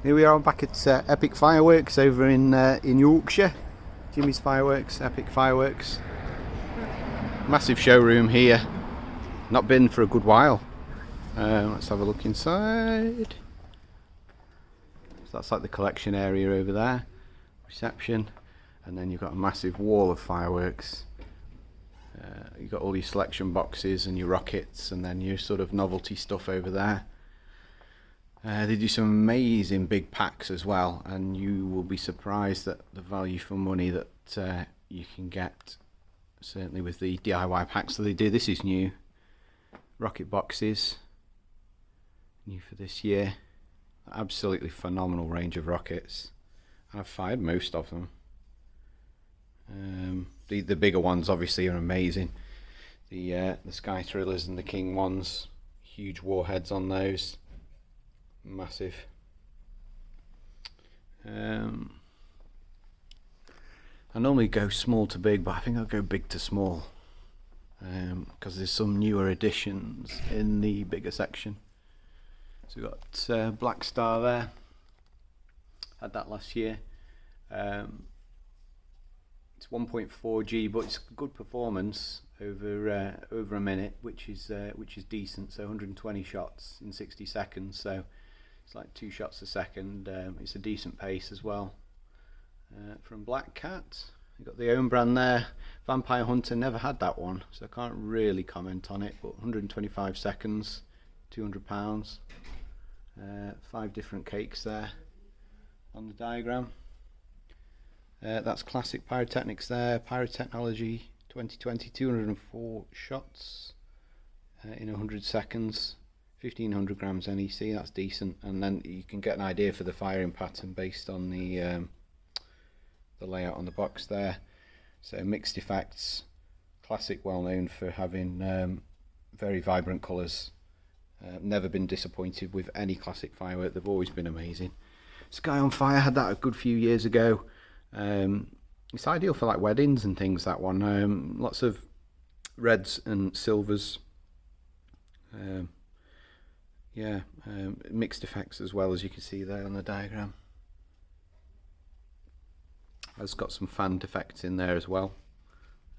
Here we are back at Epic Fireworks over in Yorkshire. Jimmy's Fireworks, Epic Fireworks. Massive showroom here. Not been for a good while. Let's have a look inside. So that's like the collection area over there. Reception. And then you've got a massive wall of fireworks. You've got all your selection boxes and your rockets, and then your sort of novelty stuff over there. They do some amazing big packs as well, and you will be surprised at the value for money that you can get, certainly with the DIY packs that they do. This is new. Rocket boxes, new for this year. Absolutely phenomenal range of rockets. I've fired most of them. The bigger ones obviously are amazing. The Sky Thrillers and the King ones, huge warheads on those. Massive. I normally go small to big, but I think I'll go big to small, because there's some newer additions in the bigger section. So we've got Black Star there. Had that last year. It's 1.4G, but it's good performance over a minute, which is decent. So 120 shots in 60 seconds. So it's like 2 shots a second. It's a decent pace as well. From Black Cat, you've got the own brand there. Vampire Hunter, never had that one, so I can't really comment on it. But 125 seconds, £200. 5 different cakes there on the diagram. That's Classic Pyrotechnics there. Pyrotechnology 2020, 204 shots in 100 seconds. 1500 grams NEC, that's decent. And then you can get an idea for the firing pattern based on the layout on the box there. So mixed effects. Classic, well known for having very vibrant colours. Never been disappointed with any Classic firework, they've always been amazing. Sky on Fire had that a good few years ago. It's ideal for like weddings and things, that one. Lots of reds and silvers. Mixed effects as well, as you can see there on the diagram. It's got some fan effects in there as well.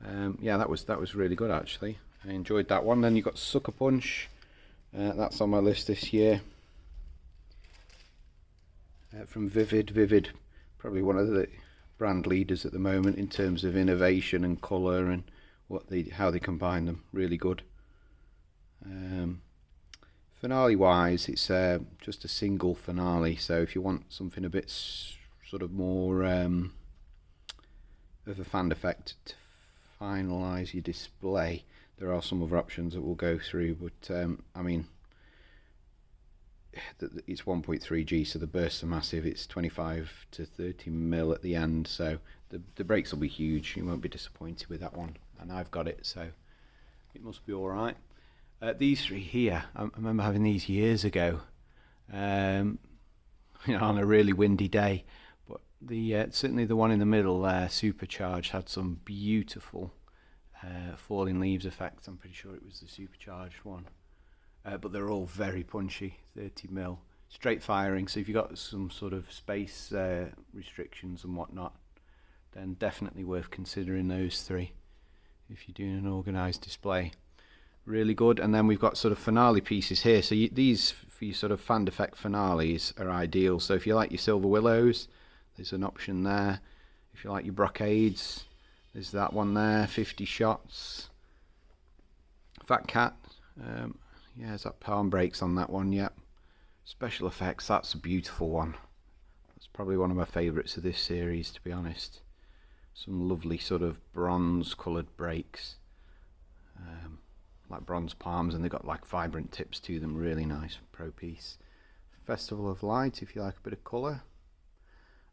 That was really good actually. I enjoyed that one. Then you've got Sucker Punch. That's on my list this year. From Vivid, probably one of the brand leaders at the moment in terms of innovation and colour and how they combine them. Really good. Finale wise, it's just a single finale, so if you want something a bit sort of more of a fan effect to finalise your display, there are some other options that we'll go through, but I mean, it's 1.3G, so the bursts are massive. It's 25 to 30 mil at the end, so the brakes will be huge. You won't be disappointed with that one, and I've got it, so it must be all right. These three here, I remember having these years ago, on a really windy day. But certainly the one in the middle there, Supercharged, had some beautiful falling leaves effects. I'm pretty sure it was the Supercharged one. But they're all very punchy, 30 mil, straight firing. So if you've got some sort of space restrictions and whatnot, then definitely worth considering those three if you're doing an organised display. Really good. And then we've got sort of finale pieces here. So these for your sort of fan effect finales are ideal. So if you like your Silver Willows, there's an option there. If you like your Brocades, there's that one there, 50 shots. Fat Cat. There's that palm brakes on that one, yep. Special effects, that's a beautiful one. That's probably one of my favourites of this series, to be honest. Some lovely sort of bronze coloured brakes. Like bronze palms, and they've got like vibrant tips to them, really nice pro piece. Festival of Light, if you like a bit of colour.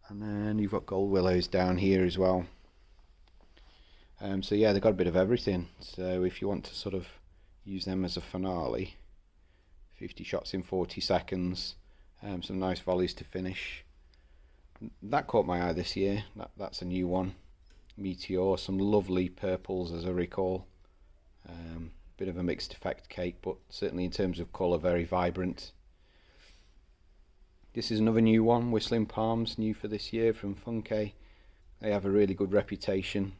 And then you've got Gold Willows down here as well. So yeah, they've got a bit of everything. So if you want to sort of use them as a finale, 50 shots in 40 seconds, some nice volleys to finish. That caught my eye this year. That's a new one. Meteor, some lovely purples as I recall. Bit of a mixed effect cake, but certainly in terms of colour, very vibrant. This is another new one, Whistling Palms, new for this year from Funke. They have a really good reputation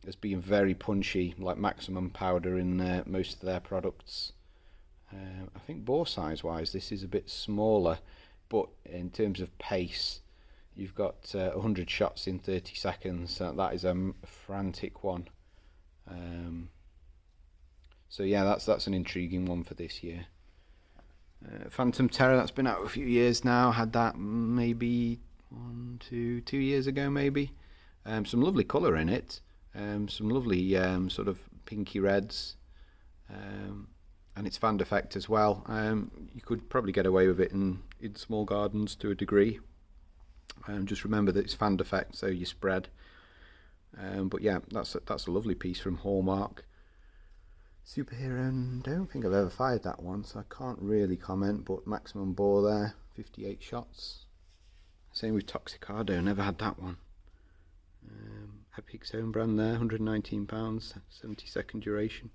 as being very punchy, like maximum powder in most of their products. I think bore size wise this is a bit smaller, but in terms of pace, you've got 100 shots in 30 seconds. That is a frantic one. So yeah, that's an intriguing one for this year. Phantom Terror, that's been out a few years now. Had that maybe 2 years ago maybe. Some lovely colour in it. Some lovely sort of pinky reds. And it's fan effect as well. You could probably get away with it in small gardens to a degree. Just remember that it's fan effect, so you spread. But yeah, that's a lovely piece from Hallmark. Superhero, don't think I've ever fired that one, so I can't really comment, but maximum bore there, 58 shots. Same with Toxicado, never had that one. Epic's own brand there, £119, 70 second duration.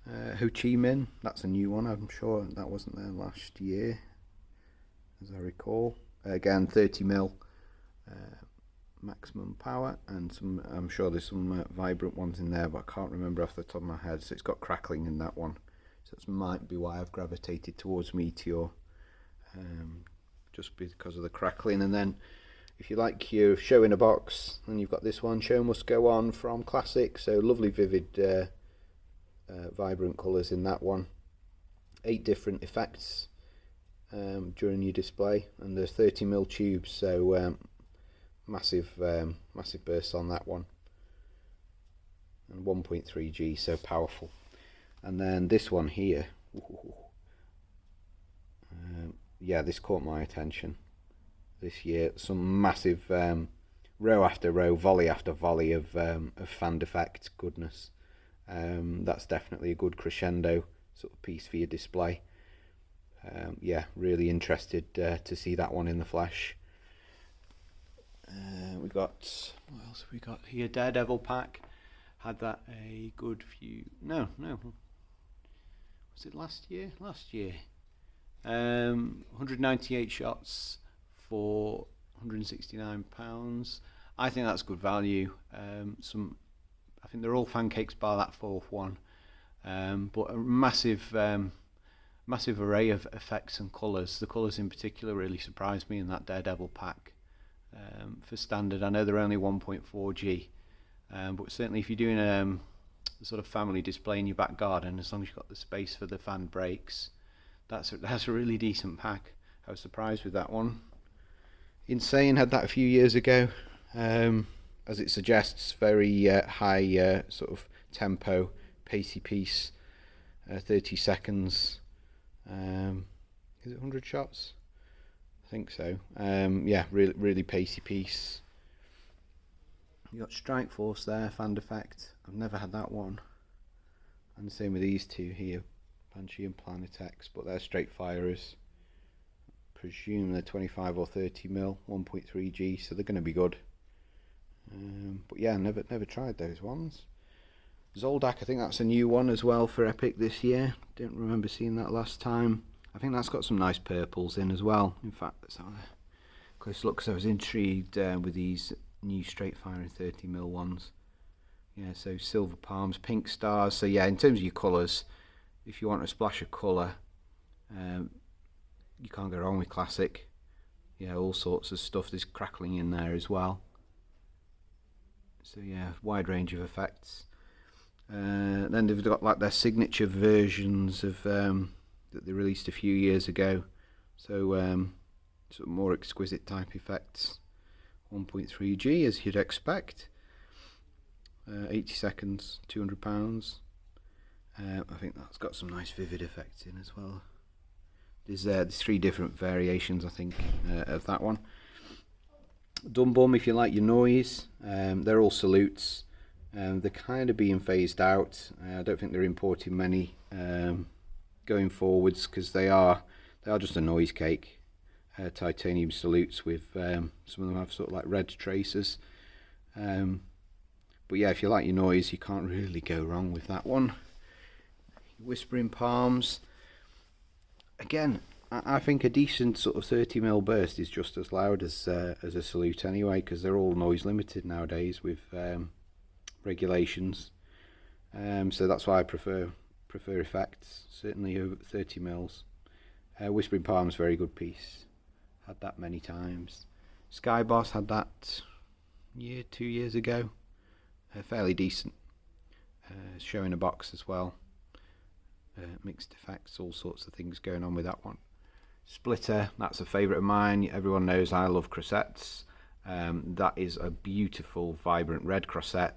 Ho Chi Minh, that's a new one. I'm sure that wasn't there last year, as I recall. Again, 30mm maximum power, and some. I'm sure there's some vibrant ones in there, but I can't remember off the top of my head. So it's got crackling in that one. So that might be why I've gravitated towards Meteor, just because of the crackling. And then, if you like your show in a box, then you've got this one, Show Must Go On from Classic. So lovely, vivid. Vibrant colours in that one. 8 different effects during your display, and there's 30mm tubes, so massive bursts on that one, and 1.3G, so powerful. And then this one here, yeah, this caught my attention this year. Some massive row after row, volley after volley of fan effect goodness. That's definitely a good crescendo sort of piece for your display. Yeah, really interested to see that one in the flesh. We got, what else have we got here? Daredevil pack. Had that a good few. No. Was it last year? Last year. 198 shots for £169. I think that's good value. I think they're all fan cakes bar that fourth one, but a massive array of effects and colours. The colours in particular really surprised me in that Daredevil pack. For standard, I know they're only 1.4G, but certainly if you're doing a sort of family display in your back garden, as long as you've got the space for the fan breaks, that's a really decent pack. I was surprised with that one. Insane had that a few years ago. As it suggests, very high sort of tempo, pacey piece, 30 seconds. Is it 100 shots? I think so. Yeah, really pacey piece. You got Strike Force there, fan effect. I've never had that one. And the same with these two here, Banshee and Planetex, but they're straight firers. Presume they're 25 or 30mm, 1.3G, so they're going to be good. But yeah, never tried those ones. Zoldak, I think that's a new one as well for Epic this year. Didn't remember seeing that last time. I think that's got some nice purples in as well. In fact, let's have a close look, because I was intrigued with these new straight firing 30mm ones. Yeah, so silver palms, pink stars. So yeah, in terms of your colours, if you want a splash of colour, you can't go wrong with Classic. Yeah, all sorts of stuff. There's crackling in there as well. So yeah, wide range of effects. Then they've got like their signature versions of that they released a few years ago. So sort of more exquisite type effects. 1.3G as you'd expect. 80 seconds, £200. I think that's got some nice vivid effects in as well. There's 3 different variations, I think, of that one. Dum Bum, if you like your noise. They're all salutes. They're kind of being phased out. I don't think they're importing many going forwards, because they are just a noise cake. Titanium salutes with some of them have sort of like red tracers. But yeah, if you like your noise, you can't really go wrong with that one. Whispering Palms. again, I think a decent sort of 30mm burst is just as loud as a salute anyway, because they're all noise limited nowadays with regulations. So that's why I prefer effects, certainly over 30mm. Whispering Palm's very good piece. Had that many times. Sky Boss had that 2 years ago. Fairly decent. Show in a box as well. Mixed effects, all sorts of things going on with that one. Splitter, that's a favourite of mine. Everyone knows I love crossettes. That is a beautiful, vibrant red crossette,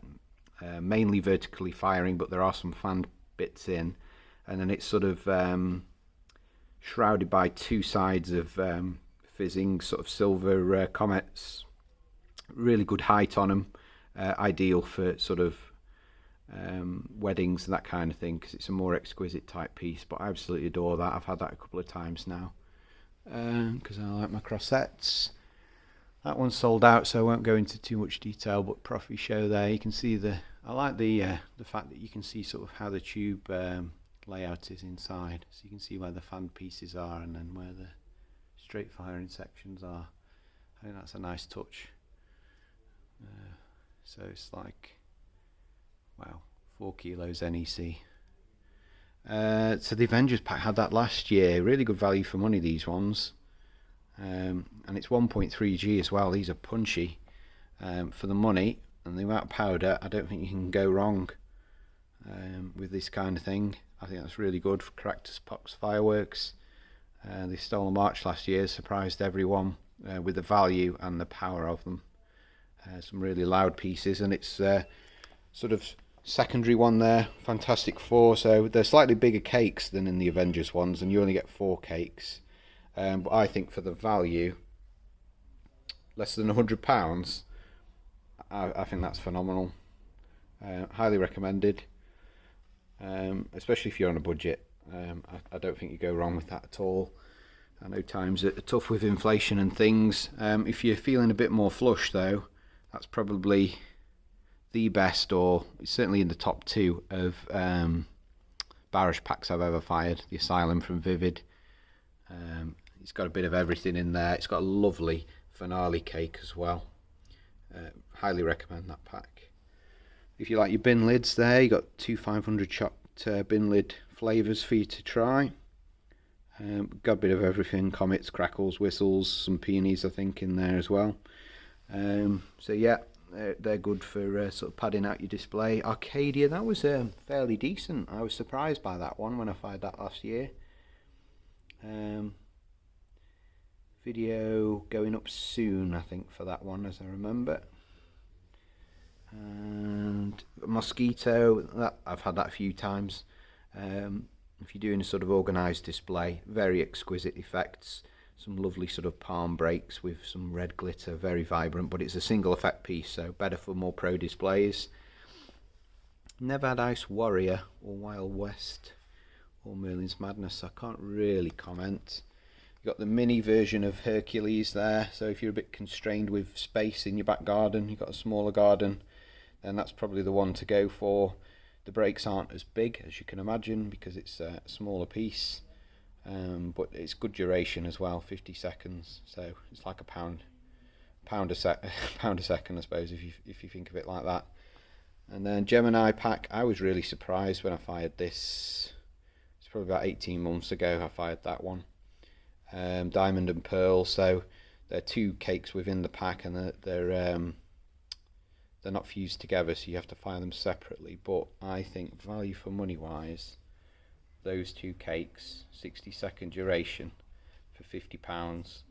mainly vertically firing, but there are some fan bits in, and then it's sort of shrouded by two sides of fizzing sort of silver comets. Really good height on them, ideal for sort of weddings and that kind of thing, because it's a more exquisite type piece. But I absolutely adore that. I've had that a couple of times now, because I like my crossettes. That one's sold out, so I won't go into too much detail, but Profi show there, you can see I like the fact that you can see sort of how the tube layout is inside, so you can see where the fan pieces are and then where the straight firing sections are. I think that's a nice touch. So it's like, wow, 4 kilos NEC. So the Avengers pack had that last year. Really good value for money, these ones. And it's 1.3G as well. These are punchy for the money and the amount of powder. I don't think you can go wrong with this kind of thing. I think that's really good for Caracters Pox Fireworks. They stole a march last year, surprised everyone with the value and the power of them. Some really loud pieces, and it's sort of secondary one there, Fantastic Four. So they're slightly bigger cakes than in the Avengers ones, and you only get 4 cakes. But I think for the value, less than £100, I think that's phenomenal. Highly recommended, especially if you're on a budget. I don't think you go wrong with that at all. I know times are tough with inflation and things. If you're feeling a bit more flush though, that's probably the best, or certainly in the top 2 of Barish packs I've ever fired. The Asylum from Vivid. It's got a bit of everything in there. It's got a lovely finale cake as well. Highly recommend that pack. If you like your bin lids there, you got 2 500 shot bin lid flavours for you to try. Got a bit of everything, comets, crackles, whistles, some peonies I think in there as well. So yeah, they're good for sort of padding out your display. Arcadia, that was fairly decent. I was surprised by that one when I fired that last year. Video going up soon, I think, for that one, as I remember. And Mosquito, that I've had that a few times. If you're doing a sort of organised display, very exquisite effects. Some lovely sort of palm breaks with some red glitter, very vibrant, but it's a single effect piece, so better for more pro displays. Never had Ice Warrior or Wild West or Merlin's Madness, so I can't really comment. You've got the mini version of Hercules there, so if you're a bit constrained with space in your back garden, you've got a smaller garden, then that's probably the one to go for. The breaks aren't as big as you can imagine because it's a smaller piece. But it's good duration as well, 50 seconds, so it's like a pound a second, I suppose, if you think of it like that. And then Gemini pack, I was really surprised when I fired this. It's probably about 18 months ago I fired that one. Diamond and Pearl, so they're 2 cakes within the pack, and they're not fused together, so you have to fire them separately. But I think value for money wise, those 2 cakes, 60-second duration for £50.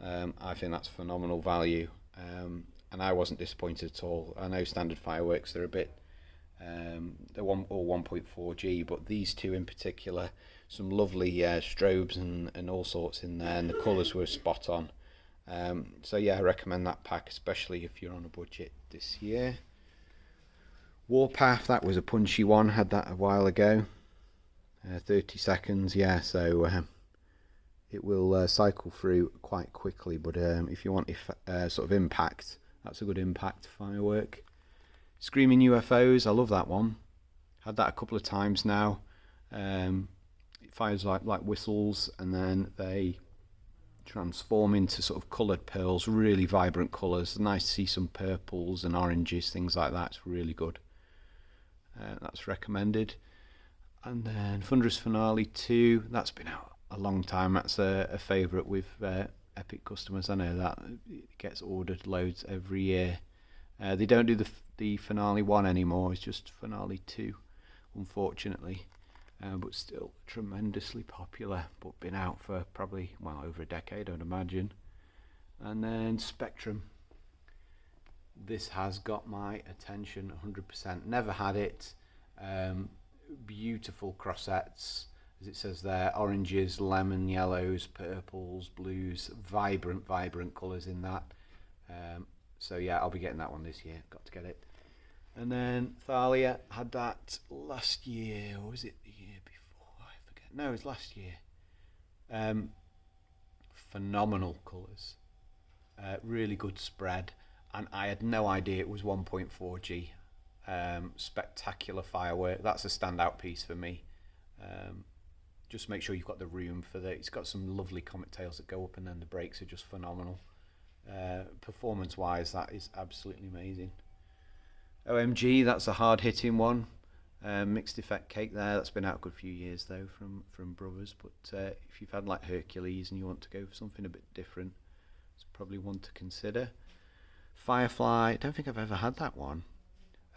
I think that's phenomenal value, and I wasn't disappointed at all. I know standard fireworks, they're a bit, they're all 1.4G, but these 2 in particular, some lovely strobes and all sorts in there, and the colours were spot on. So yeah, I recommend that pack, especially if you're on a budget this year. Warpath, that was a punchy one, had that a while ago. 30 seconds, yeah, so it will cycle through quite quickly, but if you want sort of impact, that's a good impact firework. Screaming UFOs, I love that one. Had that a couple of times now. fires like whistles, and then they transform into sort of coloured pearls, really vibrant colours. Nice to see some purples and oranges, things like that. It's really good. That's recommended. And then Thunderous Finale 2, that's been out a long time. That's a favourite with Epic customers. I know that it gets ordered loads every year. They don't do the Finale 1 anymore. It's just Finale 2, unfortunately. But still tremendously popular, but been out for probably, well, over a decade, I'd imagine. And then Spectrum. This has got my attention 100%. Never had it. Beautiful crossettes, as it says there, oranges, lemon yellows, purples, blues, vibrant colours in that. So yeah, I'll be getting that one this year. Got to get it. And then Thalia, had that last year, or was it the year before? I forget. No, it was last year. Phenomenal colours, really good spread, and I had no idea it was 1.4G. Spectacular firework. That's a standout piece for me. Just make sure you've got the room for that. It's got some lovely comet tails that go up, and then the brakes are just phenomenal. Performance wise, that is absolutely amazing. OMG, that's a hard hitting one. Mixed effect cake there. That's been out a good few years though from Brothers, but if you've had like Hercules and you want to go for something a bit different, it's probably one to consider. Firefly, I don't think I've ever had that one.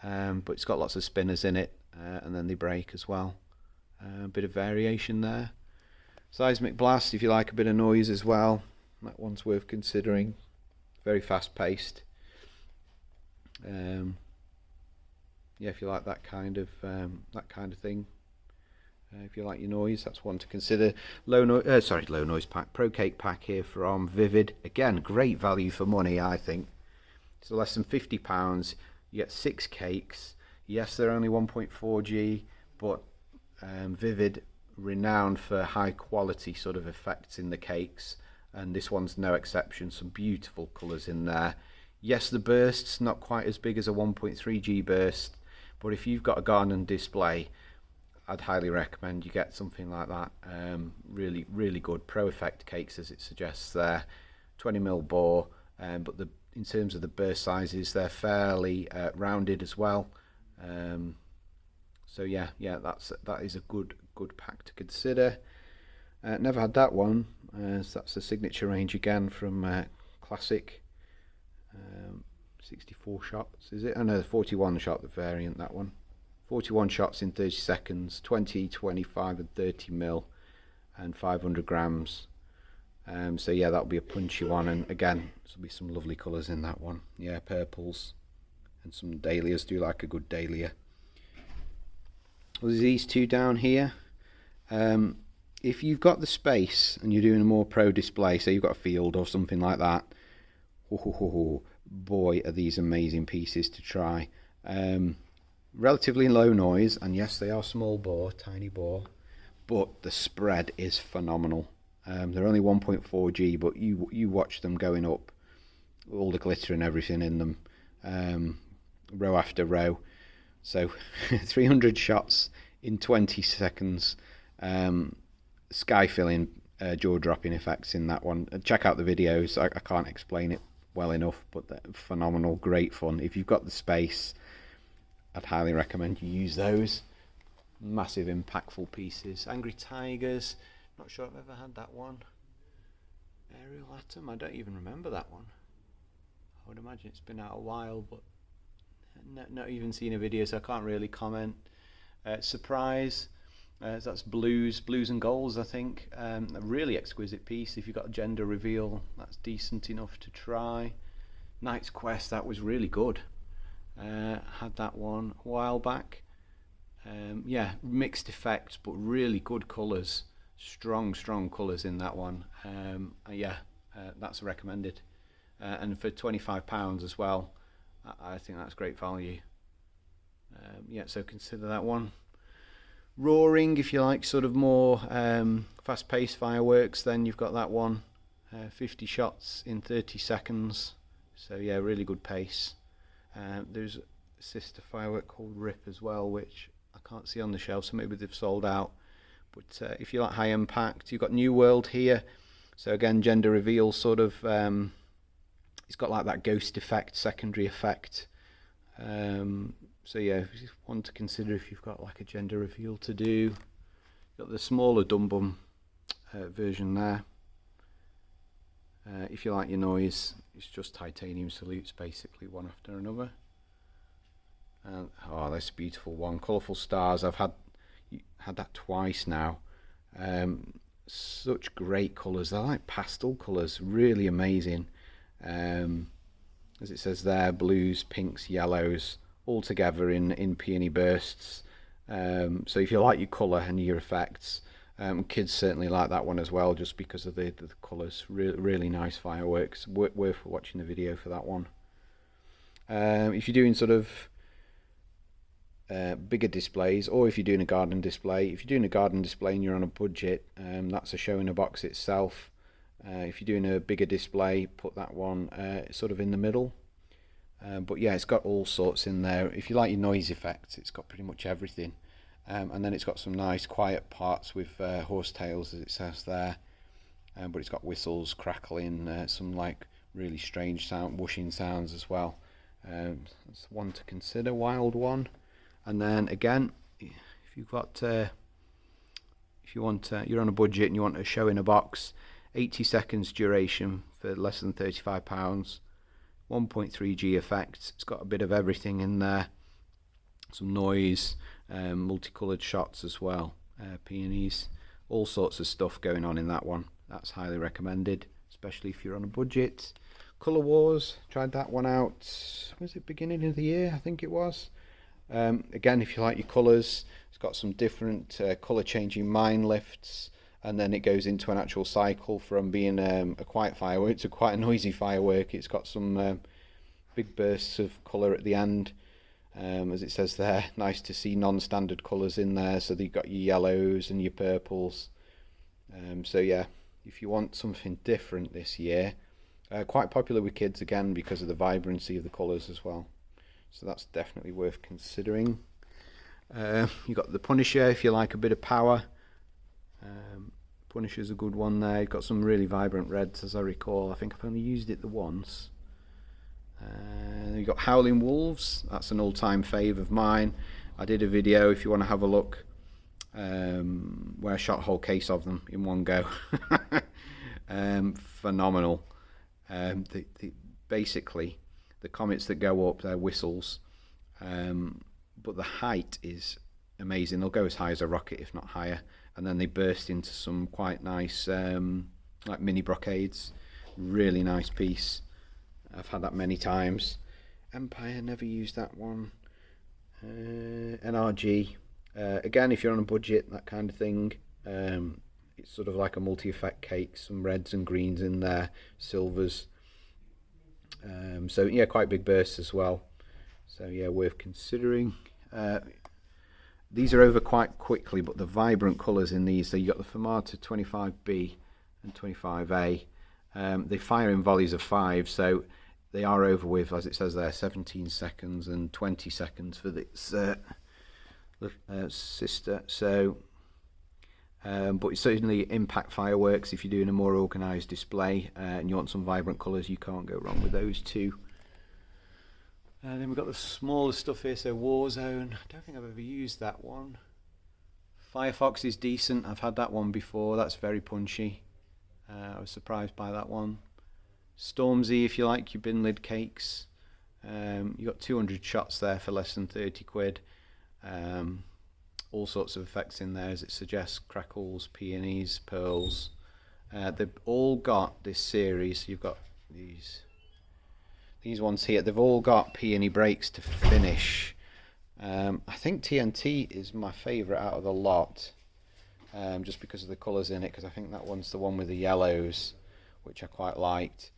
But it's got lots of spinners in it, and then they break as well. A bit of variation there. Seismic Blast, if you like a bit of noise as well, that one's worth considering. Very fast paced. Yeah, if you like that kind of thing. If you like your noise, that's one to consider. Low noise pack, Pro Cake pack here from Vivid. Again, great value for money, I think. So less than £50. You get 6 cakes. Yes, they're only 1.4G, but Vivid, renowned for high quality sort of effects in the cakes, and this one's no exception. Some beautiful colours in there. Yes, the burst's not quite as big as a 1.3G burst, but if you've got a garden display, I'd highly recommend you get something like that. Really, really good Pro Effect cakes, as it suggests there. 20mm bore, but in terms of the burst sizes, they're fairly rounded as well. So yeah, that is a good pack to consider. Never had that one. So that's the signature range again from Classic. 64 shots, is it? Oh no, 41 shot, the variant, that one. 41 shots in 30 seconds, 20, 25 and 30mm, and 500 grams. So yeah, that'll be a punchy one, and again, there'll be some lovely colours in that one. Yeah, purples and some dahlias. Do like a good dahlia. Well, there's these two down here. If you've got the space and you're doing a more pro display, say you've got a field or something like that, boy, are these amazing pieces to try. Relatively low noise, and yes, they are small bore, tiny bore, but the spread is phenomenal. They're only 1.4G, but you watch them going up, all the glitter and everything in them, row after row. So 300 shots in 20 seconds, sky-filling, jaw-dropping effects in that one. Check out the videos. I can't explain it well enough, but they're phenomenal, great fun. If you've got the space, I'd highly recommend you use those. Massive, impactful pieces. Angry Tigers. Not sure I've ever had that one. Aerial Atom, I don't even remember that one. I would imagine it's been out a while, but not even seen a video, so I can't really comment. Surprise, that's blues and golds, I think. A really exquisite piece. If you've got a gender reveal, that's decent enough to try. Knight's Quest, that was really good. Had that one a while back. Yeah, mixed effects, but really good colours. Strong colours in that one. Yeah, that's recommended. And for £25 as well, I think that's great value. Yeah, so consider that one. Roaring, if you like sort of more fast-paced fireworks, then you've got that one. 50 shots in 30 seconds. So yeah, really good pace. There's a sister firework called Rip as well, which I can't see on the shelf, so maybe they've sold out. But if you like high impact, you've got New World here. So again, gender reveal sort of, it's got like that ghost effect, secondary effect. So yeah, if you want to consider if you've got like a gender reveal to do, you've got the smaller Dum Bum version there. If you like your noise, it's just titanium salutes basically, one after another. And oh, that's a beautiful one. Colourful stars. I've had that twice now. Such great colours. They're like pastel colours, really amazing. As it says there, blues, pinks, yellows, all together in peony bursts. So if you like your colour and your effects, kids certainly like that one as well, just because of the colours. Really nice fireworks. Worth watching the video for that one. If you're doing sort of bigger displays, or if you're doing a garden display, and you're on a budget, that's a show in a box itself. If you're doing a bigger display, put that one sort of in the middle. But yeah, it's got all sorts in there. If you like your noise effects, it's got pretty much everything. And then it's got some nice quiet parts with horsetails, as it says there. But it's got whistles, crackling, some like really strange whooshing sounds as well. That's one to consider, wild one. And then again, if you've got, if you want, you're on a budget and you want a show in a box, 80 seconds duration for less than £35, 1.3G effects. It's got a bit of everything in there, some noise, multicoloured shots as well, peonies, all sorts of stuff going on in that one. That's highly recommended, especially if you're on a budget. Colour Wars, tried that one out, was it beginning of the year? I think it was. Again, if you like your colours, it's got some different colour changing mine lifts, and then it goes into an actual cycle from being a quiet firework to quite a noisy firework. It's got some big bursts of colour at the end, as it says there. Nice to see non-standard colours in there, so you've got your yellows and your purples. So yeah, if you want something different this year, quite popular with kids again because of the vibrancy of the colours as well. So that's definitely worth considering. You've got the Punisher if you like a bit of power. Punisher's a good one there. You've got some really vibrant reds, as I recall. I think I've only used it the once. You've got Howling Wolves. That's an all-time fave of mine. I did a video, if you want to have a look, where I shot a whole case of them in one go. Phenomenal. Basically, the comets that go up, they're whistles, but the height is amazing. They'll go as high as a rocket, if not higher, and then they burst into some quite nice like mini brocades. Really nice piece. I've had that many times. Empire, never used that one. NRG, again, if you're on a budget, that kind of thing. It's sort of like a multi-effect cake, some reds and greens in there, silvers. So yeah, quite big bursts as well. So yeah, worth considering. These are over quite quickly, but the vibrant colours in these, so you got the Fermata 25B and 25A. They fire in volleys of 5, so they are over with, as it says there, 17 seconds and 20 seconds for this sister. So, but it's certainly impact fireworks. If you're doing a more organised display and you want some vibrant colours, you can't go wrong with those two. Then we've got the smaller stuff here, so Warzone. I don't think I've ever used that one. Firefox is decent. I've had that one before. That's very punchy. I was surprised by that one. Stormzy, if you like your bin lid cakes. You got 200 shots there for less than 30 quid. All sorts of effects in there, as it suggests: crackles, peonies, pearls. They've all got this series. You've got these ones here. They've all got peony breaks to finish. I think TNT is my favourite out of the lot, just because of the colours in it, because I think that one's the one with the yellows, which I quite liked.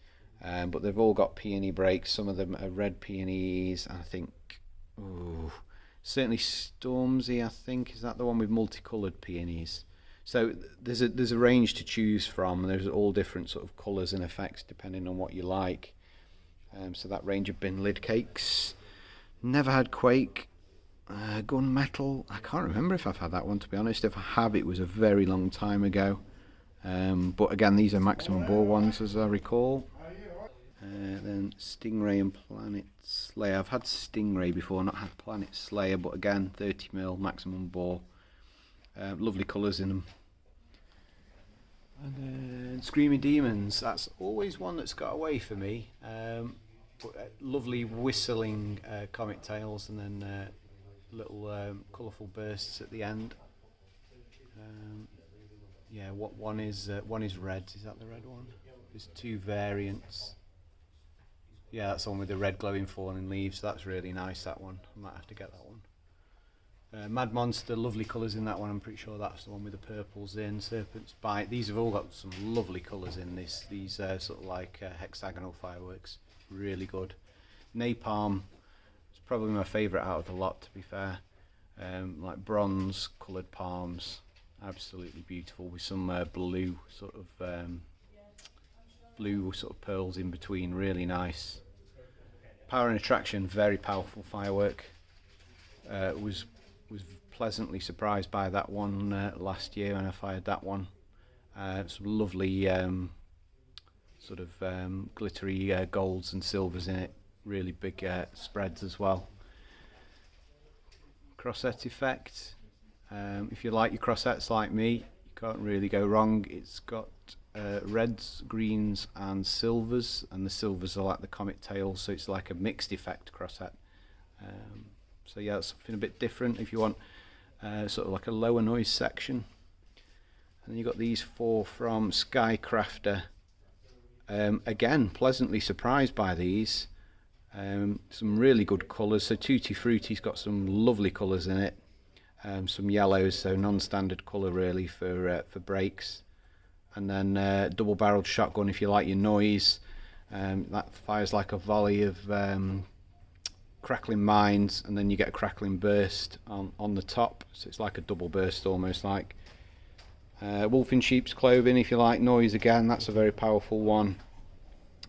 But they've all got peony breaks. Some of them are red peonies, and I think, certainly Stormzy, I think, is that the one with multicoloured peonies. So there's a range to choose from. There's all different sort of colours and effects depending on what you like. So that range of bin lid cakes. Never had Quake. Gunmetal. I can't remember if I've had that one, to be honest. If I have, it was a very long time ago. But again, these are maximum bore ones, as I recall. Then Stingray and Planet Slayer. I've had Stingray before, not had Planet Slayer, but again, 30mm maximum bore. Lovely colours in them. And then Screaming Demons. That's always one that's got away for me. Lovely whistling comic tails, and then little colourful bursts at the end. Yeah, one is red. Is that the red one? There's two variants. Yeah, that's the one with the red glowing falling leaves. That's really nice, that one. I might have to get that one. Mad Monster, lovely colours in that one. I'm pretty sure that's the one with the purples in. Serpent's Bite. These have all got some lovely colours in this. These sort of like hexagonal fireworks. Really good. Napalm is probably my favourite out of the lot, to be fair. Like bronze coloured palms. Absolutely beautiful, with some blue sort of pearls in between. Really nice. Power and Attraction, very powerful firework. Was pleasantly surprised by that one last year when I fired that one. Some lovely sort of glittery golds and silvers in it. Really big spreads as well. Crossette effect. If you like your crossettes like me, you can't really go wrong. It's got reds, greens and silvers, and the silvers are like the comet tails, so it's like a mixed effect crossette. So yeah, it's something a bit different if you want sort of like a lower noise section. And then you've got these four from Skycrafter. Again, pleasantly surprised by these. Some really good colours. So Tutti Frutti's got some lovely colours in it. Some yellows, so non-standard colour really for breaks. And then double-barreled shotgun if you like your noise. That fires like a volley of crackling mines, and then you get a crackling burst on the top, so it's like a double burst almost like. Wolf in sheep's clothing if you like noise, again that's a very powerful one.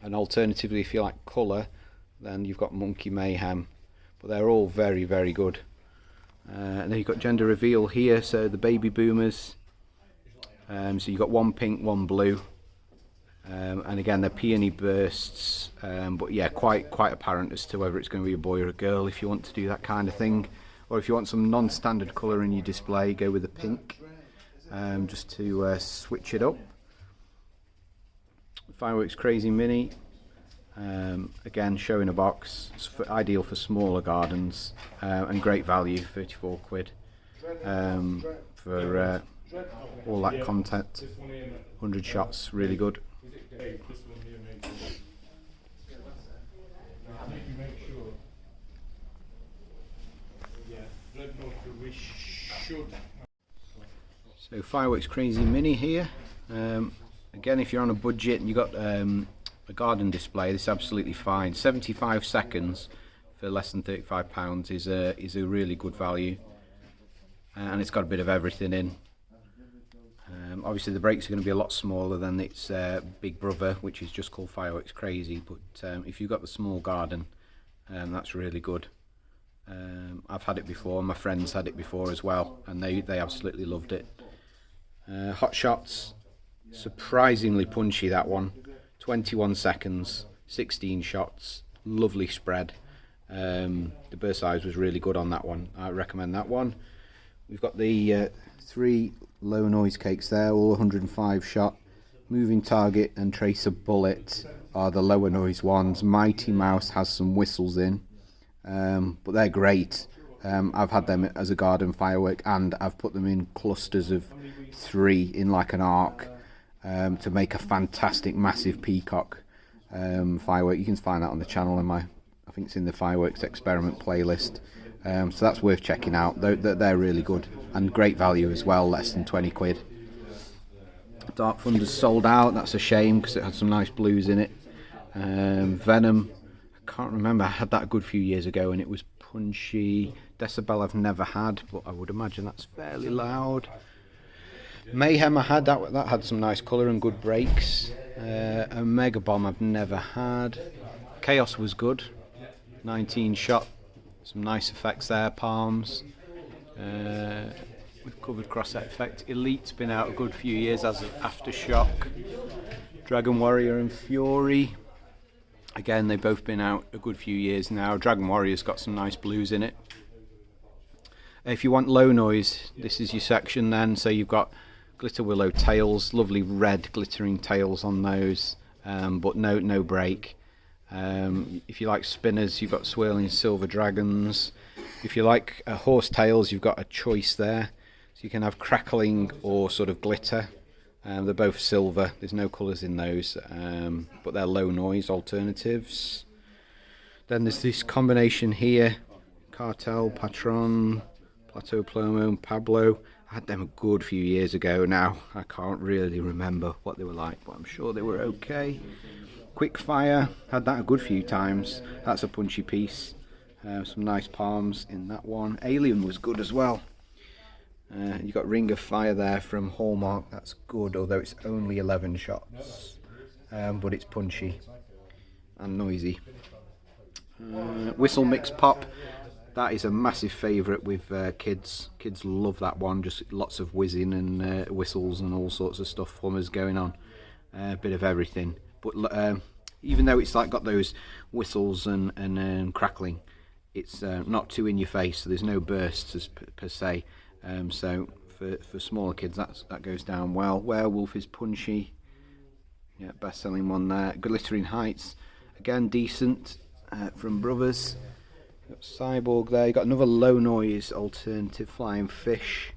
And alternatively, if you like colour, then you've got Monkey Mayhem, but they're all very, very good. And then you've got gender reveal here, so the baby boomers. So you've got one pink, one blue, and again they're peony bursts, but yeah, quite apparent as to whether it's going to be a boy or a girl if you want to do that kind of thing. Or if you want some non-standard colour in your display, go with the pink, just to switch it up. Fireworks Crazy Mini, again show in a box. It's ideal for smaller gardens, and great value, 34 quid for all that content. 100 shots, really good. So Fireworks Crazy Mini here. Again, if you're on a budget and you've got a garden display, this is absolutely fine. 75 seconds for less than £35 is a really good value, and it's got a bit of everything in. Obviously the brakes are going to be a lot smaller than its big brother, which is just called Fireworks Crazy, but if you've got the small garden, that's really good. I've had it before, my friends had it before as well, and they absolutely loved it. Hot Shots, surprisingly punchy, that one. 21 seconds, 16 shots, lovely spread. The burst size was really good on that one. I recommend that one. We've got the 3 low noise cakes there, all 105 shot. Moving Target and Tracer Bullet are the lower noise ones. Mighty Mouse has some whistles in, but they're great. I've had them as a garden firework, and I've put them in clusters of 3 in like an arc, to make a fantastic massive peacock firework. You can find that on the channel, I think it's in the Fireworks Experiment playlist. So that's worth checking out. They're really good and great value as well, less than 20 quid. Dark Thunder's sold out, that's a shame because it had some nice blues in it. Venom, I can't remember, I had that a good few years ago and it was punchy. Decibel I've never had, but I would imagine that's fairly loud. Mayhem I had, that had some nice colour and good breaks. A Mega Bomb I've never had. Chaos was good, 19 shot, Some nice effects there, palms. We've covered cross-set effect. Elite's been out a good few years as an Aftershock. Dragon Warrior and Fury. Again, they've both been out a good few years now. Dragon Warrior's got some nice blues in it. If you want low noise, this is your section then. So you've got glitter willow tails, lovely red glittering tails on those, but no break. If you like spinners, you've got swirling silver dragons. If you like horse tails, you've got a choice there. So you can have crackling or sort of glitter. They're both silver, there's no colours in those, but they're low noise alternatives. Then there's this combination here, Cartel, Patron, Plateau Plomo and Pablo. I had them a good few years ago now. I can't really remember what they were like, but I'm sure they were okay. Quickfire, had that a good few times. That's a punchy piece. Some nice palms in that one. Alien was good as well. You've got Ring of Fire there from Hallmark. That's good, although it's only 11 shots. But it's punchy and noisy. Whistle Mix Pop. That is a massive favourite with kids. Kids love that one. Just lots of whizzing and whistles and all sorts of stuff. Hummers going on. A bit of everything. But even though it's like got those whistles and crackling, it's not too in your face. So there's no bursts as per se. So for smaller kids, that goes down well. Werewolf is punchy. Yeah, best-selling one there. Glittering Heights, again decent from Brothers. Got Cyborg there. You got another low noise alternative, Flying Fish.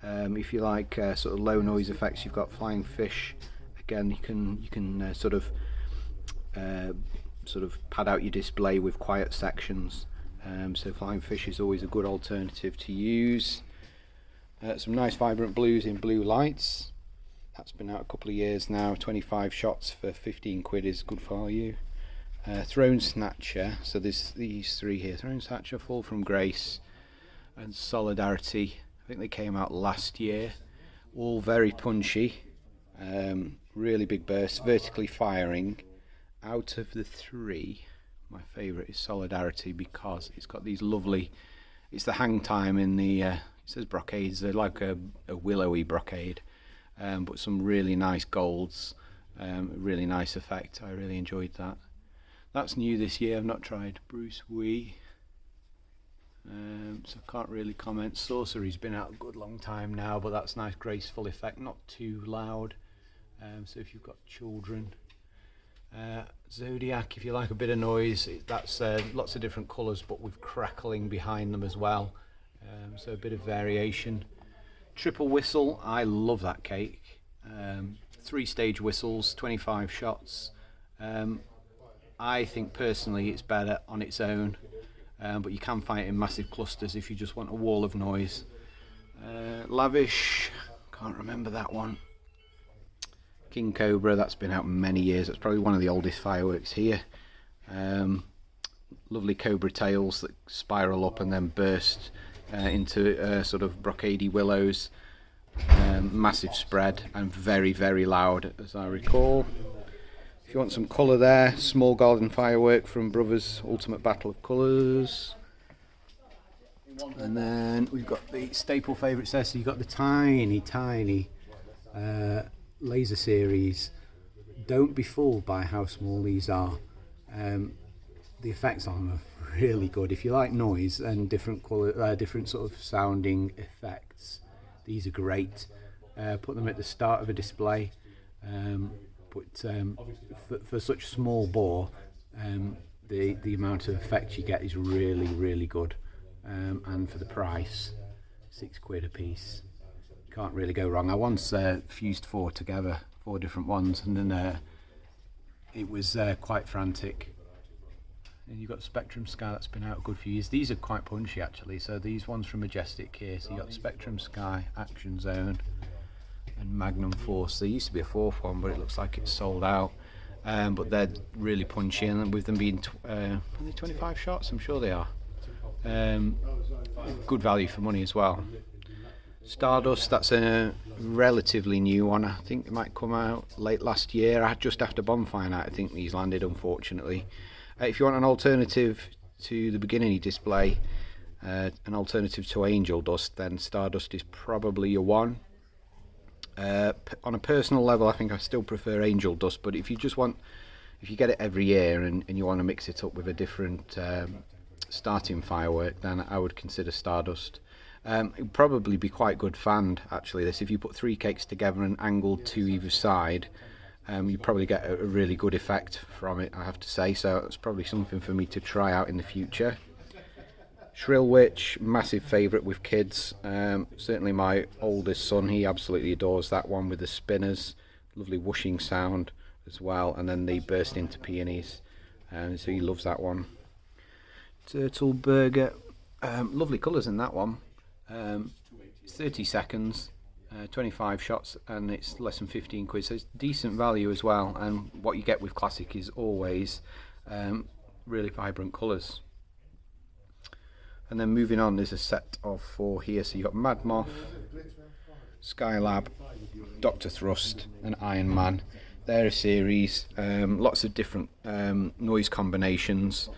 If you like sort of low noise effects, you've got Flying Fish. Again, you can sort of pad out your display with quiet sections. So Flying Fish is always a good alternative to use. Some nice vibrant blues in Blue Lights. That's been out a couple of years now. 25 shots for 15 quid is good value. Throne Snatcher, so there's these three here, Throne Snatcher, Fall from Grace and Solidarity. I think they came out last year. All very punchy, really big bursts, vertically firing. Out of the three, my favourite is Solidarity because it's got these lovely, it's the hang time in the, it says brocades, they're like a willowy brocade, but some really nice golds, really nice effect. I really enjoyed that. That's new this year. I've not tried Bruce Wee, so I can't really comment. Sorcery's been out a good long time now, but that's nice graceful effect, not too loud. So if you've got children. Zodiac, if you like a bit of noise, that's lots of different colours but with crackling behind them as well, so a bit of variation. Triple Whistle, I love that cake. 3-stage whistles, 25 shots. I think personally it's better on its own, but you can find it in massive clusters if you just want a wall of noise. Lavish, can't remember that one. King Cobra, that's been out many years. That's probably one of the oldest fireworks here. Lovely cobra tails that spiral up and then burst into sort of brocadey willows. Massive spread and very, very loud, as I recall. If you want some colour there, Small Golden Firework from Brothers Ultimate Battle of Colours. And then we've got the staple favourites there. So you've got the tiny laser series. Don't be fooled by how small these are. The effects on them are really good. If you like noise and different sort of sounding effects, these are great. Put them at the start of a display. But for such small bore, the amount of effect you get is really, really good. And for the price, £6 a piece. Can't really go wrong. I once fused 4 together, 4 different ones, and then it was quite frantic. And you've got Spectrum Sky, that's been out a good few years. These are quite punchy actually. So these ones from Majestic here. So you've got Spectrum Sky, Action Zone, and Magnum Force. There used to be a 4th one, but it looks like it's sold out. But they're really punchy, and with them being only 25 shots, I'm sure they are. Good value for money as well. Stardust, that's a relatively new one. I think it might come out late last year, just after Bonfire Night. I think these landed, unfortunately. If you want an alternative to the beginning display, an alternative to angel dust, then Stardust is probably your one. On a personal level, I think I still prefer angel dust, but if you get it every year and you want to mix it up with a different starting firework, then I would consider Stardust. It would probably be quite good fanned, actually, this. If you put 3 cakes together and angled to either side, you probably get a really good effect from it, I have to say, so it's probably something for me to try out in the future. Shrill Witch, massive favourite with kids. Certainly my oldest son, he absolutely adores that one with the spinners. Lovely whooshing sound as well, and then they burst into peonies, so he loves that one. Turtle Burger, lovely colours in that one. 30 seconds, 25 shots, and it's less than 15 quid, so it's decent value as well. And what you get with Classic is always really vibrant colours. And then moving on, there's a set of 4 here. So you've got Mad Moth, Skylab, Dr. Thrust and Iron Man. They're a series, lots of different noise combinations.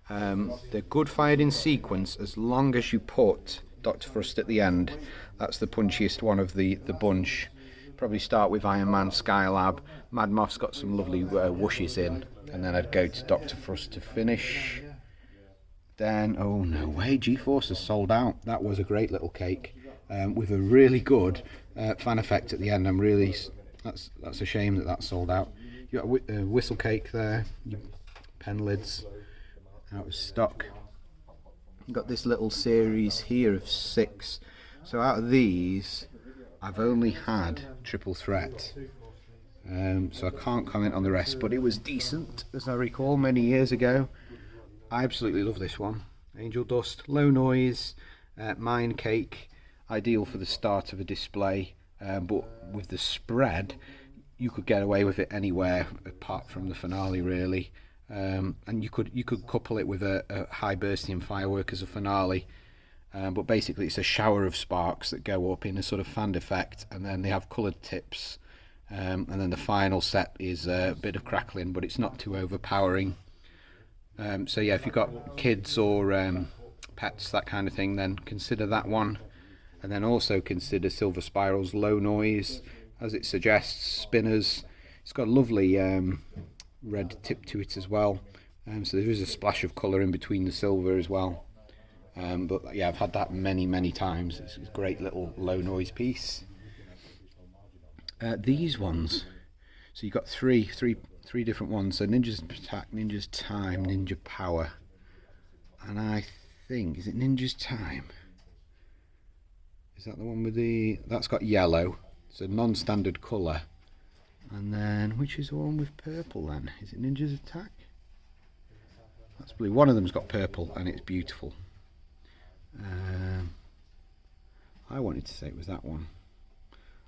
They're good fired in sequence as long as you put Dr. Thrust at the end. That's the punchiest one of the bunch. Probably start with Iron Man, Skylab. Mad Moth's got some lovely whooshes in, and then I'd go to Dr. Thrust to finish. Then, oh no way, G-Force has sold out. That was a great little cake with a really good fan effect at the end. That's a shame that that's sold out. You got a whistle cake there, pen lids out of stock. You've got this little series here of 6. So out of these, I've only had Triple Threat. So I can't comment on the rest, but it was decent, as I recall, many years ago. I absolutely love this one. Angel Dust, low noise, mine cake, ideal for the start of a display, but with the spread, you could get away with it anywhere apart from the finale, really. And you could couple it with a high bursting firework as a finale. But basically it's a shower of sparks that go up in a sort of fanned effect, and then they have coloured tips. And then the final set is a bit of crackling, but it's not too overpowering. So yeah, if you've got kids or pets, that kind of thing, then consider that one. And then also consider Silver Spiral's low noise, as it suggests, spinners. It's got a lovely red tip to it as well, so there is a splash of colour in between the silver as well. But yeah, I've had that many times. It's a great little low noise piece. These ones, so you've got three different ones. So Ninja's Attack, Ninja's Time, Ninja Power, and I think, is it Ninja's Time? Is that the one with that's got yellow, so non-standard colour. And then, which is the one with purple then? Is it Ninja's Attack? That's blue. One of them's got purple and it's beautiful. I wanted to say it was that one.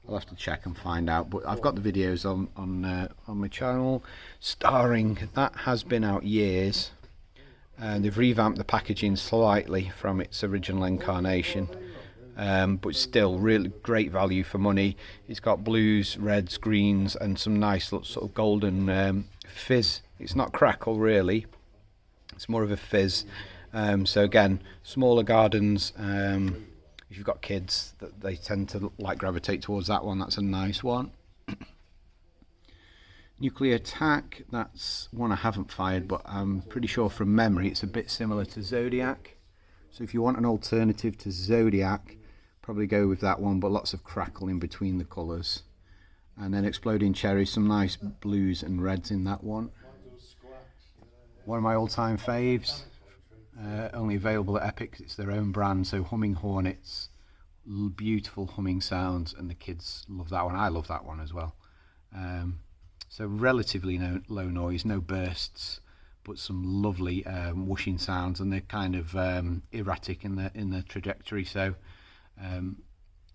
I'll have to check and find out, but I've got the videos on my channel. Starring, that has been out years, and they've revamped the packaging slightly from its original incarnation. But still really great value for money. It's got blues, reds, greens and some nice sort of golden fizz. It's not crackle really, it's more of a fizz. So again, smaller gardens, if you've got kids, that they tend to gravitate towards that one. That's a nice one. Nuclear Attack, that's one I haven't fired, but I'm pretty sure from memory it's a bit similar to Zodiac. So if you want an alternative to Zodiac, probably go with that one, but lots of crackle in between the colours. And then Exploding Cherry, some nice blues and reds in that one. One of my all-time faves, only available at Epic, it's their own brand, so Humming Hornets, beautiful humming sounds, and the kids love that one. I love that one as well. So relatively low noise, no bursts, but some lovely whooshing sounds, and they're kind of erratic in the trajectory, so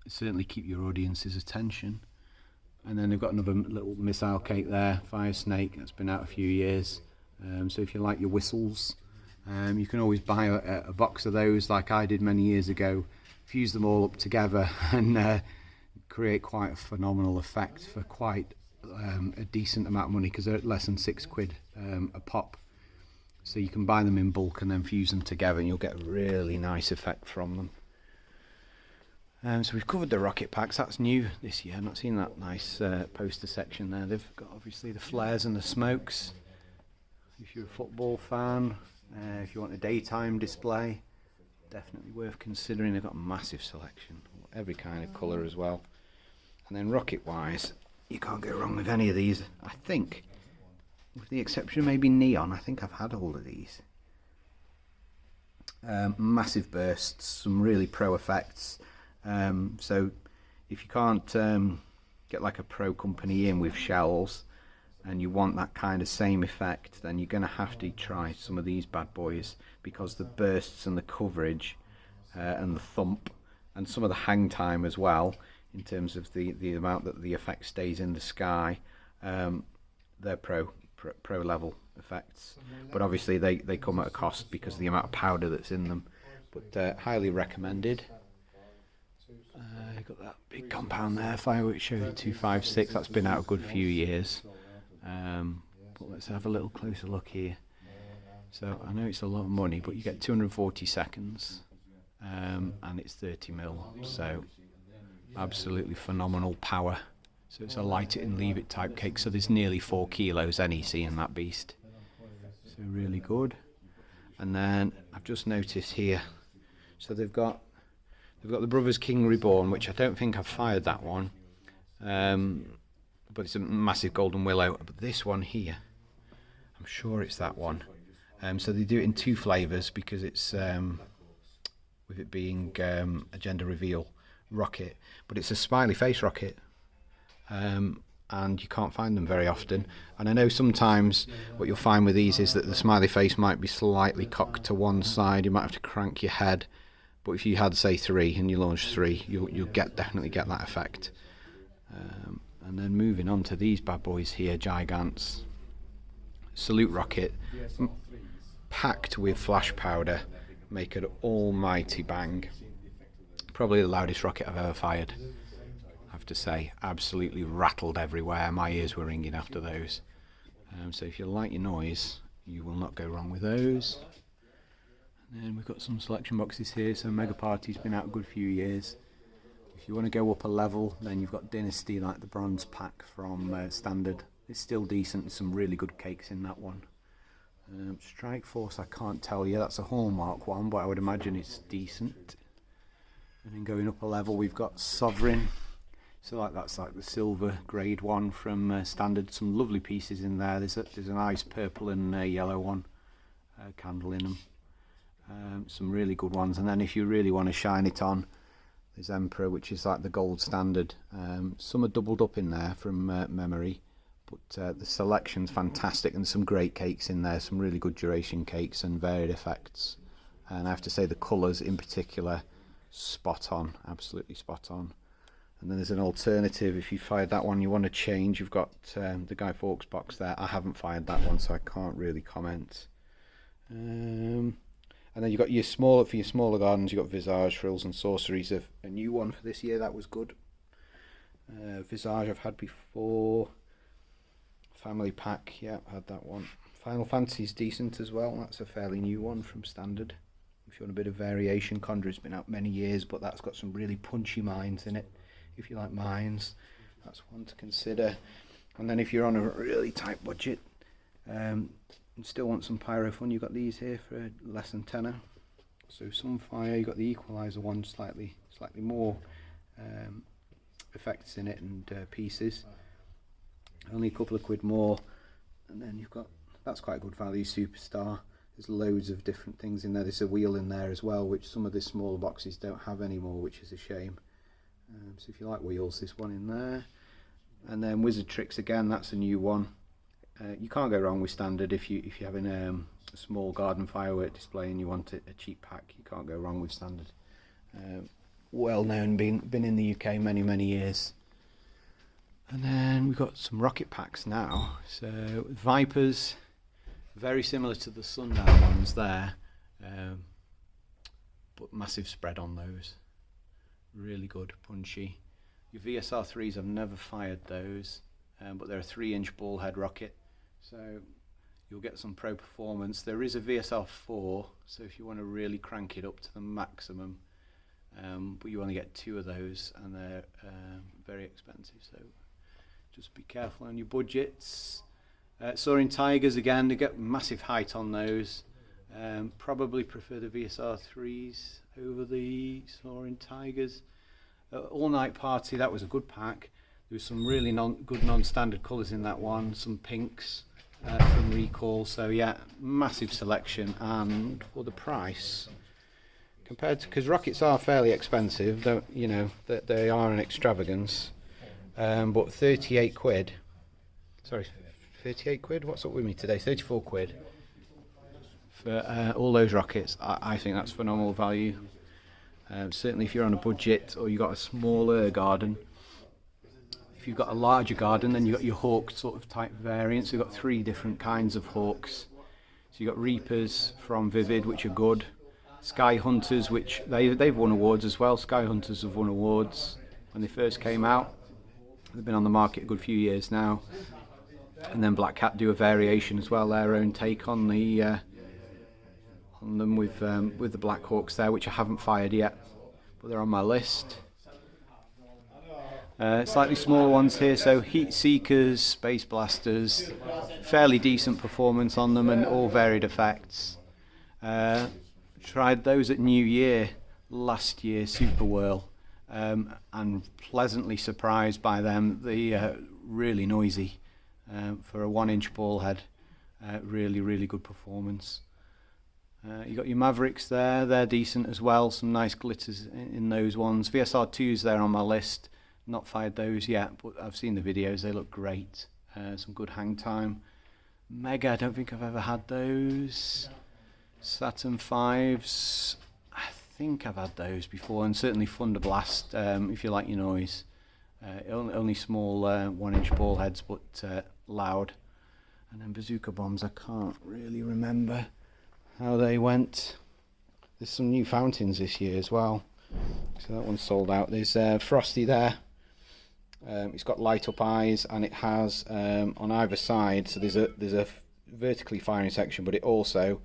certainly keep your audience's attention. And then they've got another little missile cake there, Fire Snake, that's been out a few years. So if you like your whistles, you can always buy a box of those like I did many years ago, fuse them all up together and create quite a phenomenal effect for quite a decent amount of money, because they're at less than £6 a pop. So you can buy them in bulk and then fuse them together and you'll get a really nice effect from them. So we've covered the rocket packs. That's new this year. I've not seen that nice poster section there. They've got obviously the flares and the smokes. If you're a football fan, if you want a daytime display, definitely worth considering. They've got a massive selection, every kind of colour as well. And then rocket wise, you can't go wrong with any of these. I think, with the exception of maybe neon, I think I've had all of these. Massive bursts, some really pro effects. So if you can't get like a pro company in with shells and you want that kind of same effect, then you're going to have to try some of these bad boys, because the bursts and the coverage and the thump and some of the hang time as well, in terms of the amount that the effect stays in the sky, they're pro level effects. But obviously they come at a cost because of the amount of powder that's in them. But highly recommended. You've got that big compound there, firework show 256. That's been out a good few years. But let's have a little closer look here. So I know it's a lot of money, but you get 240 seconds, and it's 30mm. So absolutely phenomenal power. So it's a light it and leave it type cake. So there's nearly 4 kilos NEC in that beast. So really good. And then I've just noticed here, so they've got the Brothers King Reborn, which I don't think I've fired that one, but it's a massive golden willow. But this one here, I'm sure it's that one. So they do it in 2 flavours because it's with it being agenda reveal rocket, but it's a smiley face rocket, and you can't find them very often. And I know sometimes what you'll find with these is that the smiley face might be slightly cocked to one side. You might have to crank your head. But if you had, say, 3 and you launch 3, you'll definitely get that effect. And then moving on to these bad boys here, Gigants. Salute rocket, packed with flash powder, make an almighty bang. Probably the loudest rocket I've ever fired, I have to say. Absolutely rattled everywhere. My ears were ringing after those. So if you like your noise, you will not go wrong with those. And then we've got some selection boxes here. So Mega Party's been out a good few years. If you want to go up a level, then you've got Dynasty, like the bronze pack from Standard. It's still decent, some really good cakes in that one. Strike Force, I can't tell you, that's a Hallmark one, but I would imagine it's decent. And then going up a level, we've got Sovereign. So that's like the silver grade one from Standard. Some lovely pieces in there. There's a nice purple and yellow one, candle in them. Some really good ones. And then if you really want to shine it on, there's Emperor, which is like the gold standard. Some are doubled up in there from memory, but the selection's fantastic, and some great cakes in there, some really good duration cakes and varied effects. And I have to say the colours in particular, spot on, absolutely spot on. And then there's an alternative. If you fired that one, you want to change, you've got the Guy Fawkes box there. I haven't fired that one, so I can't really comment. And then you've got your smaller gardens, you've got Visage, Frills and Sorceries, a new one for this year, that was good. Visage I've had before. Family Pack, yeah, I've had that one. Final Fantasy's decent as well, that's a fairly new one from Standard. If you want a bit of variation, Conjure's been out many years, but that's got some really punchy mines in it. If you like mines, that's one to consider. And then if you're on a really tight budget, and still want some pyro fun, you've got these here for less than tenner. So Sunfire, you've got the Equalizer one, slightly more effects in it and pieces. Only a couple of quid more. And then you've got, that's quite a good value, Superstar. There's loads of different things in there. There's a wheel in there as well, which some of the smaller boxes don't have anymore, which is a shame. So if you like wheels, this one in there. And then Wizard Tricks again, that's a new one. You can't go wrong with Standard if you're having a small garden firework display and you want a cheap pack. You can't go wrong with Standard. Well known, been in the UK many years. And then we've got some rocket packs now. So Vipers, very similar to the Sundown ones there, but massive spread on those. Really good, punchy. Your VSR3s, I've never fired those, but they're a 3-inch ball head rocket. So you'll get some pro performance. There is a VSR4, so if you want to really crank it up to the maximum, but you only get 2 of those, and they're very expensive, so just be careful on your budgets. Soaring Tigers, again, they get massive height on those. Probably prefer the VSR3s over the Soaring Tigers. All Night Party, that was a good pack. There was some really good non-standard colours in that one, some pinks from Recall, so yeah, massive selection. And for the price, compared to, because rockets are fairly expensive, don't you know, that they are an extravagance, but 38 quid, sorry, 38 quid, what's up with me today, 34 quid for all those rockets. I think that's phenomenal value. Certainly if you're on a budget or you've got a smaller garden. If you've got a larger garden, then you've got your hawk sort of type variants. We've got 3 different kinds of hawks. So you've got Reapers from Vivid, which are good. Sky Hunters, which they've won awards as well. Sky Hunters have won awards when they first came out. They've been on the market a good few years now. And then Black Cat do a variation as well, their own take on the on them with the Black Hawks there, which I haven't fired yet, but they're on my list. Slightly smaller ones here, so Heat Seekers, Space Blasters, fairly decent performance on them and all varied effects. Tried those at New Year last year, Super Whirl, and pleasantly surprised by them. They really noisy for a 1-inch ball head. Really good performance. You got your Mavericks there, they're decent as well, some nice glitters in those ones. VSR2s there on my list. Not fired those yet, but I've seen the videos, they look great. Some good hang time. Mega, I don't think I've ever had those. Saturn 5s, I think I've had those before, and certainly Thunderblast, if you like your noise. Only small 1-inch ball heads, but loud. And then Bazooka Bombs, I can't really remember how they went. There's some new fountains this year as well, so that one's sold out. There's Frosty there. It's got light up eyes, and it has on either side, so there's a vertically firing section, but it also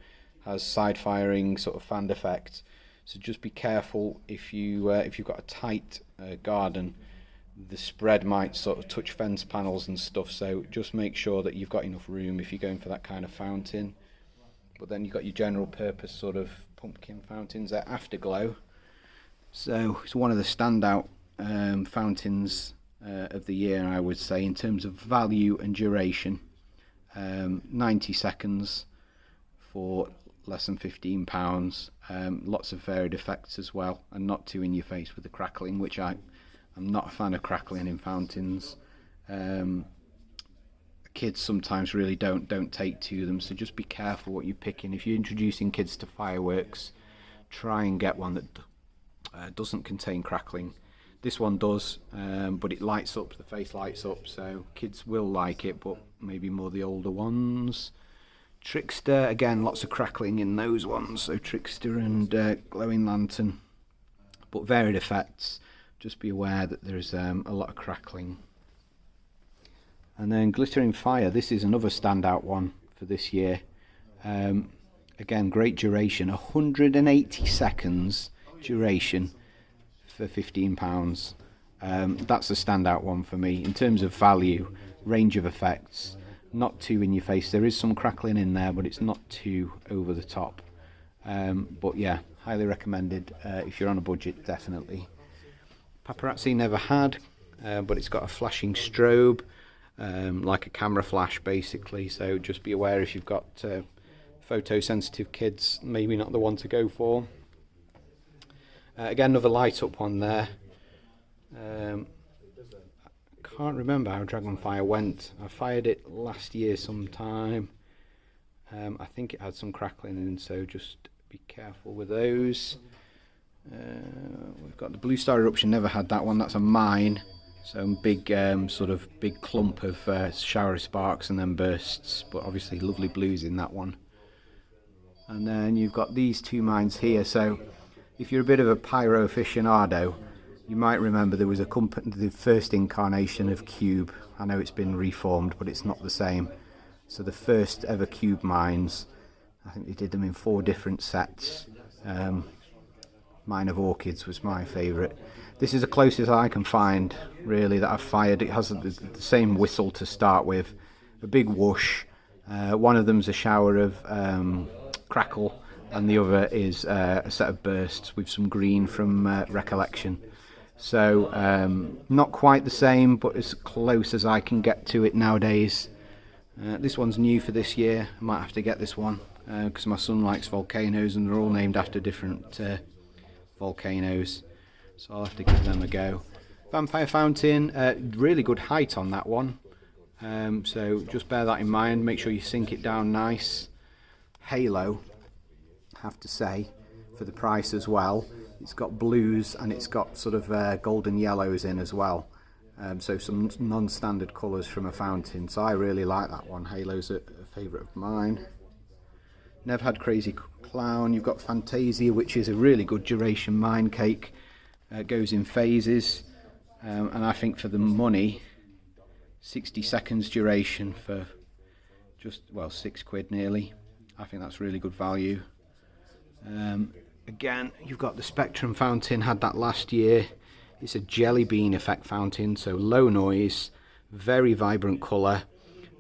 has side firing sort of fan effect. So just be careful if you've got a tight garden, the spread might sort of touch fence panels and stuff, so just make sure that you've got enough room if you're going for that kind of fountain. But then you've got your general purpose sort of pumpkin fountains, they're Afterglow, so it's one of the standout fountains of the year, I would say, in terms of value and duration. 90 seconds for less than £15. Lots of varied effects as well, and not too in your face with the crackling, which I'm not a fan of crackling in fountains. Kids sometimes really don't take to them, so just be careful what you're picking. If you're introducing kids to fireworks, try and get one that doesn't contain crackling. This one does, but it lights up, the face lights up, so kids will like it, but maybe more the older ones. Trickster, again, lots of crackling in those ones, so Trickster and Glowing Lantern, but varied effects. Just be aware that there's a lot of crackling. And then Glittering Fire, this is another standout one for this year. Again, great duration, 180 seconds duration for £15. That's a standout one for me in terms of value, range of effects, not too in your face. There is some crackling in there, but it's not too over the top. But yeah, highly recommended if you're on a budget, definitely. Paparazzi never had, but it's got a flashing strobe, like a camera flash basically, so just be aware if you've got photosensitive kids, maybe not the one to go for. Again, another light up one there. Can't remember how Dragonfire went. I fired it last year sometime. I think it had some crackling in, so just be careful with those. We've got the Blue Star Eruption, never had that one, that's a mine. So big sort of big clump of shower sparks and then bursts, but obviously lovely blues in that one. And then you've got these 2 mines here, so if you're a bit of a pyro aficionado, you might remember there was a company, the first incarnation of Cube. I know it's been reformed, but it's not the same. So the first ever cube mines, I think they did them in 4 different sets. Mine of Orchids was my favourite. This is the closest I can find, really, that I've fired. It has the same whistle to start with, a big whoosh. One of them's a shower of crackle, and the other is a set of bursts with some green from Recollection. So not quite the same, but as close as I can get to it nowadays. This one's new for this year. I might have to get this one because my son likes volcanoes, and they're all named after different volcanoes, so I'll have to give them a go. Vampire Fountain, really good height on that one, so just bear that in mind. Make sure you sink it down nice. Halo, I have to say, for the price as well, it's got blues and it's got sort of golden yellows in as well, so some non-standard colours from a fountain, so I really like that one. Halo's a favourite of mine. Never Had Crazy Clown. You've got Fantasia, which is a really good duration mine cake. Goes in phases, and I think for the money, 60 seconds duration for just, well, £6 nearly. I think that's really good value. Again, you've got the Spectrum Fountain, had that last year. It's a jelly bean effect fountain, so low noise, very vibrant colour.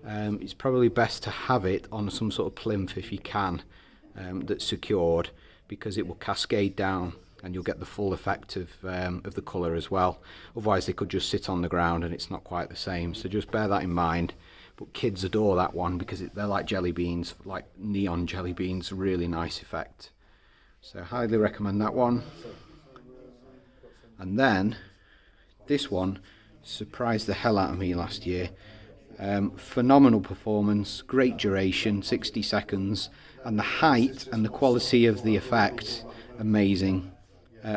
It's probably best to have it on some sort of plinth if you can, that's secured, because it will cascade down and you'll get the full effect of the colour as well. Otherwise they could just sit on the ground and it's not quite the same, so just bear that in mind. But kids adore that one because they're like jelly beans, like neon jelly beans, really nice effect. So highly recommend that one. And then this one surprised the hell out of me last year. Phenomenal performance, great duration, 60 seconds, and the height and the quality of the effect, amazing.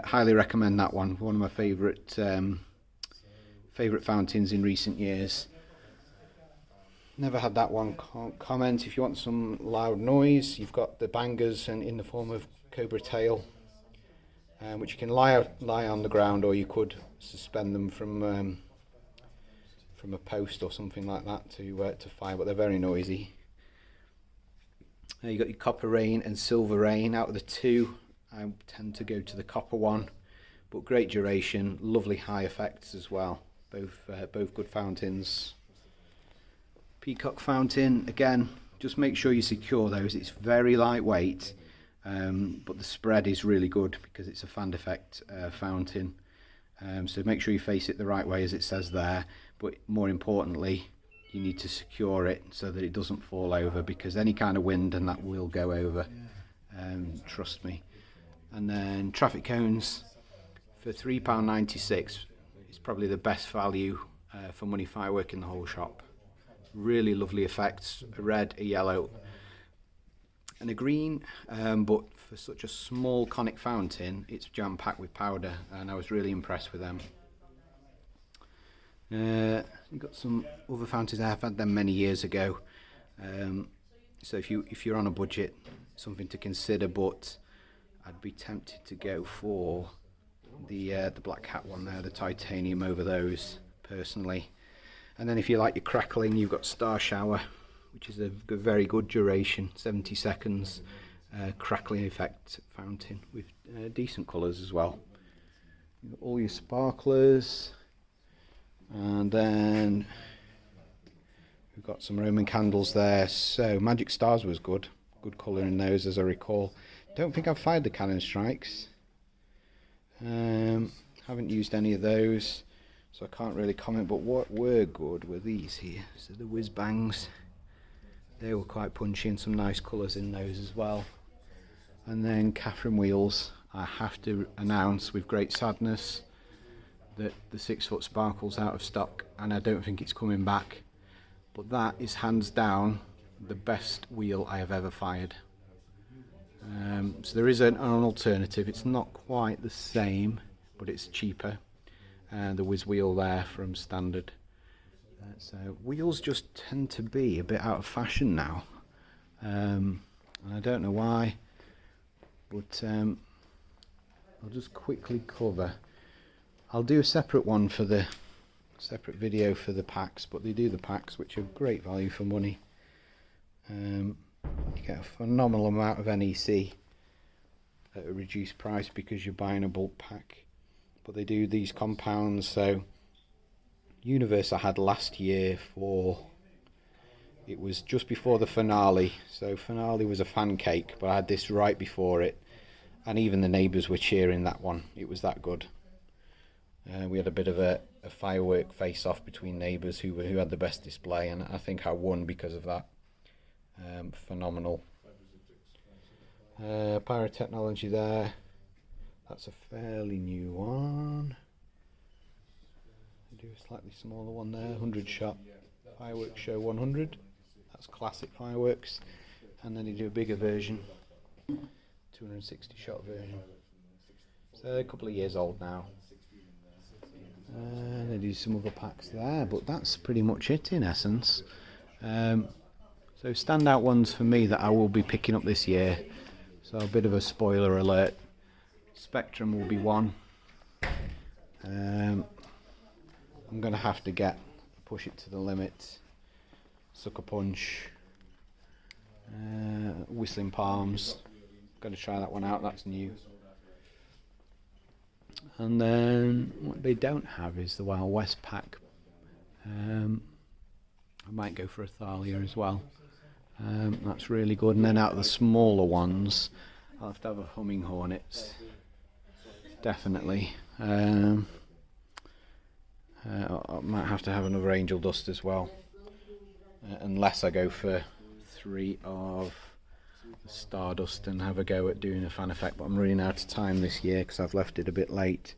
Highly recommend that one. One of my favourite fountains in recent years. Never Had that one. Comment if you want some loud noise. You've got the bangers and in the form of cobra tail, which you can lie on the ground, or you could suspend them from a post or something like that to fire, but they're very noisy. You got your Copper Rain and Silver Rain. Out of the two, I tend to go to the copper one, but great duration, lovely high effects as well. Both good fountains. Peacock Fountain, again, just make sure you secure those. It's very lightweight, but the spread is really good because it's a fan effect fountain. So make sure you face it the right way as it says there, but more importantly you need to secure it so that it doesn't fall over, because any kind of wind and that will go over, trust me. And then traffic cones for £3.96 is probably the best value for money firework in the whole shop. Really lovely effects, a red, a yellow and a green, but for such a small conic fountain it's jam-packed with powder, and I was really impressed with them. You've got some other fountains. I've had them many years ago, so if you're on a budget, something to consider, but I'd be tempted to go for the black cat one there, the titanium over those personally. And then if you like your crackling, you've got Star Shower, which is a very good duration, 70 seconds, crackling effect fountain with decent colours as well. You've got all your sparklers, and then we've got some Roman candles there. So Magic Stars was good colour in those as I recall. Don't think I've fired the Cannon Strikes. Haven't used any of those, so I can't really comment, but what were good were these here. So the Whiz Bangs, they were quite punchy and some nice colours in those as well. And then Catherine Wheels, I have to announce with great sadness that the 6 foot sparkle's out of stock, and I don't think it's coming back, but that is hands down the best wheel I have ever fired. So there is an alternative. It's not quite the same, but it's cheaper. The Whiz wheel there from Standard. So wheels just tend to be a bit out of fashion now, and I don't know why, but I'll just quickly cover. I'll do a separate one for separate video for the packs, but they do the packs, which are great value for money. You get a phenomenal amount of NEC at a reduced price because you're buying a bulk pack. But they do these compounds, so Universe I had last year for, it was just before the finale, so finale was a fan cake, but I had this right before it, and even the neighbours were cheering that one, it was that good. We had a bit of a firework face off between neighbours who had the best display, and I think I won because of that. Phenomenal. Pyrotechnology there, that's a fairly new one. They do a slightly smaller one there, 100 shot fireworks show 100, that's classic fireworks. And then they do a bigger version, 260 shot version, so a couple of years old now. They do some other packs there, but that's pretty much it in essence. So standout ones for me that I will be picking up this year, so a bit of a spoiler alert, Spectrum will be one. I'm going to have to push it to the limit. Sucker Punch, Whistling Palms, got to try that one out, that's new. And then what they don't have is the Wild West pack. I might go for a Thalia as well. That's really good. And then out of the smaller ones, I'll have to have a Humming Hornets, definitely. I might have to have another Angel Dust as well, unless I go for 3 of Stardust and have a go at doing a fan effect, but I'm running out of time this year because I've left it a bit late.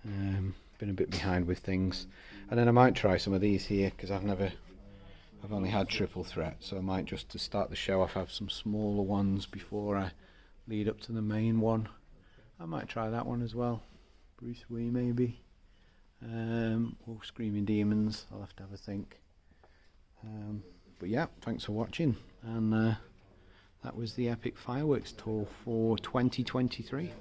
Been a bit behind with things. And then I might try some of these here because I've only had triple threat, so I might, just to start the show off, have some smaller ones before I lead up to the main one. I might try that one as well, Bruce Wee maybe, or Screaming Demons, I'll have to have a think. But yeah, thanks for watching, and that was the Epic Fireworks tour for 2023.